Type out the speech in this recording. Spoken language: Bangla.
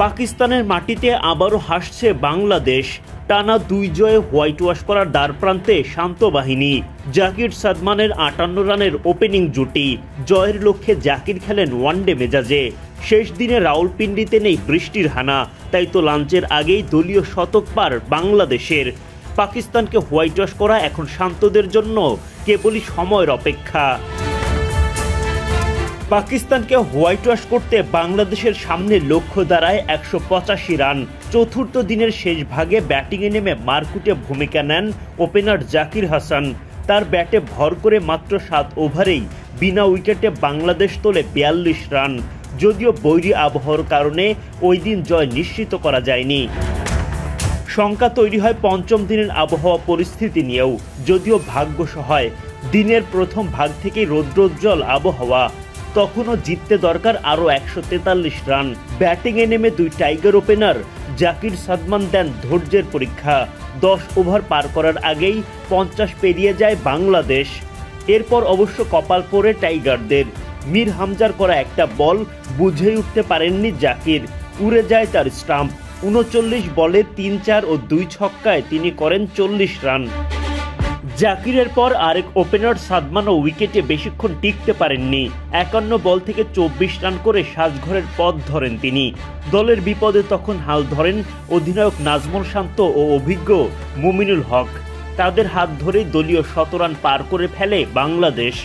পাকিস্তানের মাটিতে আবারও হাসছে বাংলাদেশ। টানা 2 জয়ে হোয়াইট ওয়াশ করার দ্বারপ্রান্তে শান্ত বাহিনী। জাকির সাদমানের 58 রানের ওপেনিং জুটি। জয়ের লক্ষ্যে জাকির খেলেন ওয়ানডে মেজাজে। শেষ দিনে রাওয়ালপিন্ডিতে নেই বৃষ্টির হানা, তাই তো লাঞ্চের আগেই দলীয় শতক পার বাংলাদেশের। পাকিস্তানকে হোয়াইট ওয়াশ করা এখন শান্তদের জন্য কেবলই সময়ের অপেক্ষা। পাকিস্তানকে হোয়াইট ওয়াশ করতে বাংলাদেশের সামনে লক্ষ্য দাঁড়ায় 185 রান। চতুর্থ দিনের শেষ ভাগে ব্যাটিংয়ে নেমে মারকুটে ভূমিকা নেন ওপেনার জাকির হাসান। তার ব্যাটে ভর করে মাত্র 7 ওভারেই বিনা উইকেটে বাংলাদেশ তোলে 42 রান। যদিও বৈরী আবহাওয়ার কারণে ওই দিন জয় নিশ্চিত করা যায়নি। শঙ্কা তৈরি হয় পঞ্চম দিনের আবহাওয়া পরিস্থিতি নিয়েও। যদিও ভাগ্য সহায়, দিনের প্রথম ভাগ থেকেই রৌদ্রোজ্জ্বল আবহাওয়া। তখনও জিততে দরকার আরও 143 রান। ব্যাটিংয়ে নেমে 2 টাইগার ওপেনার জাকির সাদমান দেন ধৈর্যের পরীক্ষা। 10 ওভার পার করার আগেই 50 পেরিয়ে যায় বাংলাদেশ। এরপর অবশ্য কপাল পড়ে টাইগারদের। মীর হামজার করা একটা বল বুঝেই উঠতে পারেননি জাকির। উড়ে যায় তার স্টাম্প। 39 বলে 3 4 ও 2 ছক্কায় তিনি করেন 40 রান। জাকিরের পর আরেক ওপেনার সাদমানও উইকেটে বেশিক্ষণ টিকতে পারেননি। 51 বল থেকে 24 রান করে সাজঘরের পথ ধরেন তিনি। দলের বিপদে তখন হাল ধরেন অধিনায়ক নাজমুল শান্ত ও অভিজ্ঞ মুমিনুল হক। তাদের হাত ধরেই দলীয় 100 রান পার করে ফেলে বাংলাদেশ।